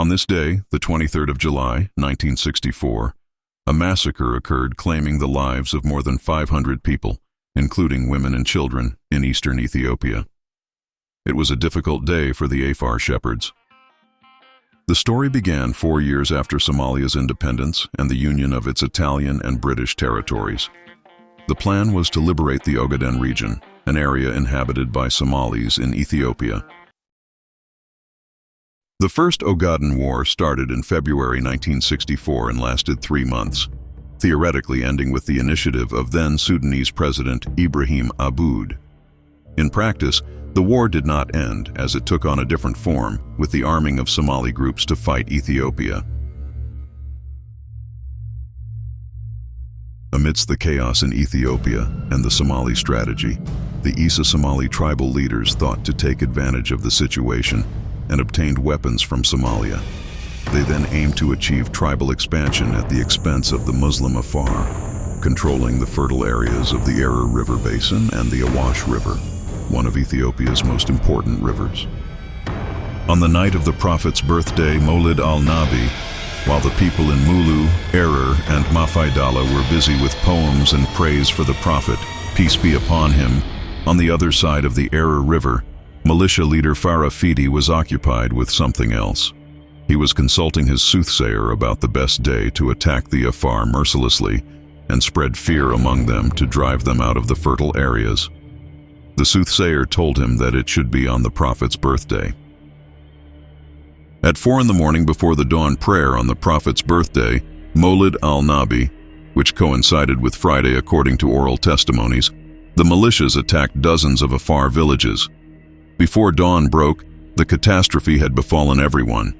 On this day, the 23rd of July, 1964, a massacre occurred claiming the lives of more than 500 people, including women and children, in eastern Ethiopia. It was a difficult day for the Afar shepherds. The story began 4 years after Somalia's independence and the union of its Italian and British territories. The plan was to liberate the Ogaden region, an area inhabited by Somalis in Ethiopia. The First Ogaden War started in February 1964 and lasted 3 months, theoretically ending with the initiative of then Sudanese President Ibrahim Aboud. In practice, the war did not end, as it took on a different form, with the arming of Somali groups to fight Ethiopia. Amidst the chaos in Ethiopia and the Somali strategy, the Isa Somali tribal leaders thought to take advantage of the situation and obtained weapons from Somalia. They then aimed to achieve tribal expansion at the expense of the Muslim Afar, controlling the fertile areas of the Era River Basin and the Awash River, one of Ethiopia's most important rivers. On the night of the Prophet's birthday, Maulid al-Nabi, while the people in Mulu, Erer, and Mafay Dala were busy with poems and praise for the Prophet, peace be upon him, on the other side of the Erer River, militia leader Farah Fidi was occupied with something else. He was consulting his soothsayer about the best day to attack the Afar mercilessly and spread fear among them to drive them out of the fertile areas. The soothsayer told him that it should be on the Prophet's birthday. At 4 in the morning before the dawn prayer on the Prophet's birthday, Maulid al-Nabi, which coincided with Friday according to oral testimonies, the militias attacked dozens of Afar villages. Before dawn broke, the catastrophe had befallen everyone.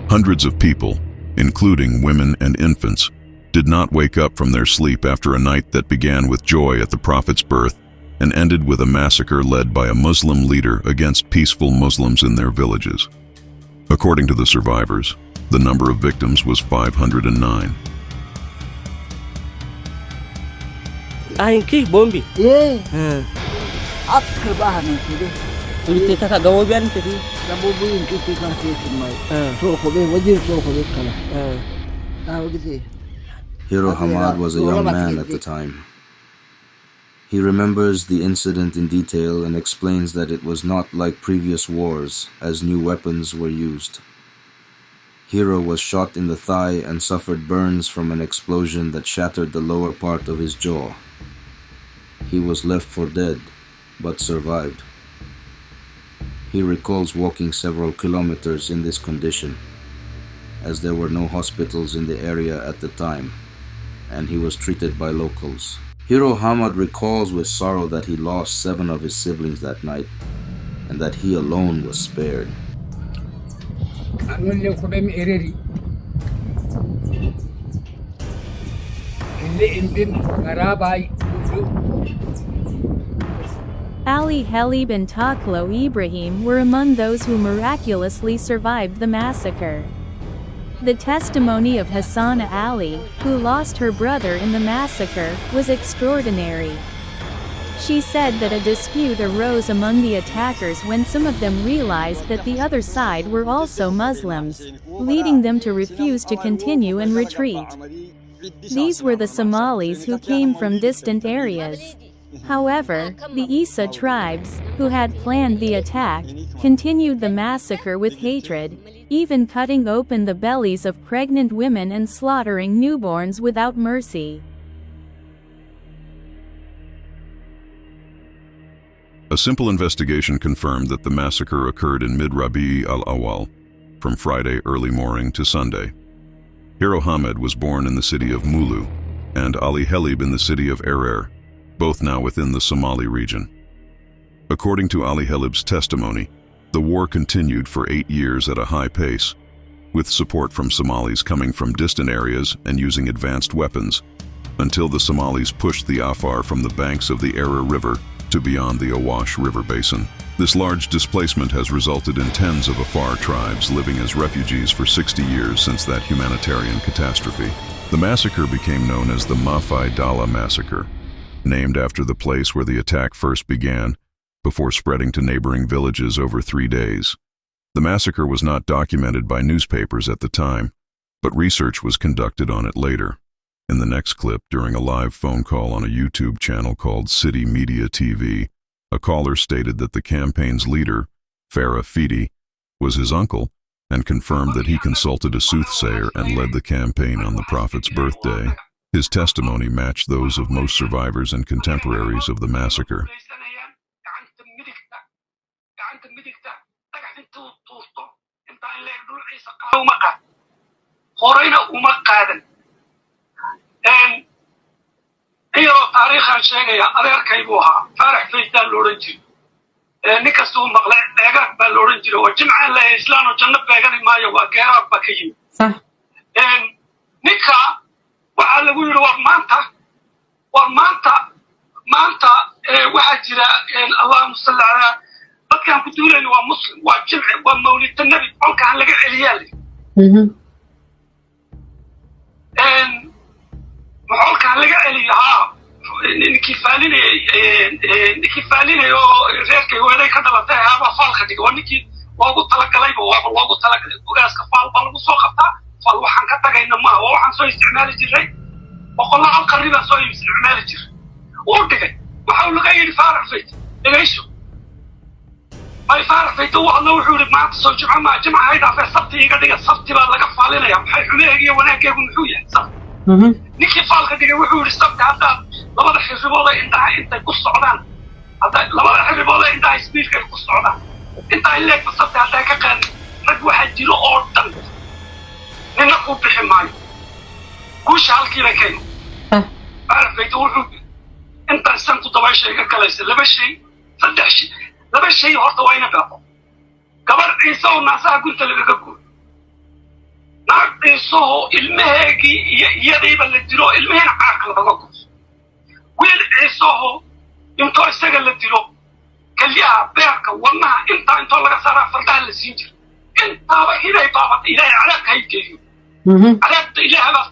Hundreds of people, including women and infants, did not wake up from their sleep after a night that began with joy at the Prophet's birth and ended with a massacre led by a Muslim leader against peaceful Muslims in their villages. According to the survivors, the number of victims was 509. Aingki bombi. Yeah. Up ke bahan itu. Itu tak gawabian tadi. Gawabian itu kan semai. So ko be wajir so ko be kala. Gitu. Hiro Hamad was a young man at the time. He remembers the incident in detail and explains that it was not like previous wars, as new weapons were used. Hiro was shot in the thigh and suffered burns from an explosion that shattered the lower part of his jaw. He was left for dead, but survived. He recalls walking several kilometers in this condition, as there were no hospitals in the area at the time, and he was treated by locals. Hiro Hamad recalls with sorrow that he lost 7 of his siblings that night, and that he alone was spared. Ali Helib and Taklo Ibrahim were among those who miraculously survived the massacre. The testimony of Hassan Ali, who lost her brother in the massacre, was extraordinary. She said that a dispute arose among the attackers when some of them realized that the other side were also Muslims, leading them to refuse to continue and retreat. These were the Somalis who came from distant areas. However, the Isa tribes, who had planned the attack, continued the massacre with hatred, even cutting open the bellies of pregnant women and slaughtering newborns without mercy. A simple investigation confirmed that the massacre occurred in mid-Rabi al-Awwal, from Friday early morning to Sunday. Hiro Hamad was born in the city of Mulu, and Ali Helib in the city of Erer, both now within the Somali region. According to Ali Helib's testimony, the war continued for 8 years at a high pace, with support from Somalis coming from distant areas and using advanced weapons, until the Somalis pushed the Afar from the banks of the Era River to beyond the Awash River Basin. This large displacement has resulted in tens of Afar tribes living as refugees for 60 years since that humanitarian catastrophe. The massacre became known as the Mafay Dala Massacre, named after the place where the attack first began, before spreading to neighboring villages over 3 days. The massacre was not documented by newspapers at the time, but research was conducted on it later. In the next clip, during a live phone call on a YouTube channel called City Media TV, a caller stated that the campaign's leader, Farah Fidi, was his uncle and confirmed that he consulted a soothsayer and led the campaign on the Prophet's birthday. His testimony matched those of most survivors and contemporaries of the massacre. نكستو مقلع داغا با لورن جيرو جمعه لا اسلام جنة بيغان مايو وا غيرا باكيو صح نيكا waxa lagu yiri war maanta waxa jira Allahumma salli ala dadkan ku duuleen waa muslim waa jimci waa mawlid nabi qolkaan laga celiyay qolkaan laga celiyay ninkii faalinay oo reerkay weelay ka dhalatay haba falka dhigo ninkii loogu talagalay ogaaska faal baa lagu soo qabtaa faal waxaan ka tagayna ma waxaan soo isticmaali jiray boqolaal qarni baan soo isticmaali jiray oo dhigay waxa uu laga yiri faarax fayt dhigayso ay faarax fayt waxa wuxuu yiri maanta soo jimca hayda fa sabti iga dhiga sabti baa laga faalinaya maxay xumeeyay wanaaggeegu muxuu yahay sabti ninkii faalka dhigay wuxuu yiri sabti hadda labada xirribooda intay ku socdaan labada xirribooda intay isbiirka ku socdaan intay leeg sabti hadda ka qaan rag waxa jiro oo dhan nina ku bixi maayo guusha halkii la keenay arfaytu wuxuu inta santu dabayshay ka galaysa laba shay horta wayna gaabo gabar ciise oo naasaha gunta laga guur naag ciise oo ilmaheegii iyadayba la diro ilmaheen caarka laga guur wiil ciise oo intoo isaga la diro kaliyaha beerka wadnaha intoo laga saaraa fardaha la siin jiro intaaba ilaahay baabata ilaahay calaabka hay geeyo calaabta ilaahay baa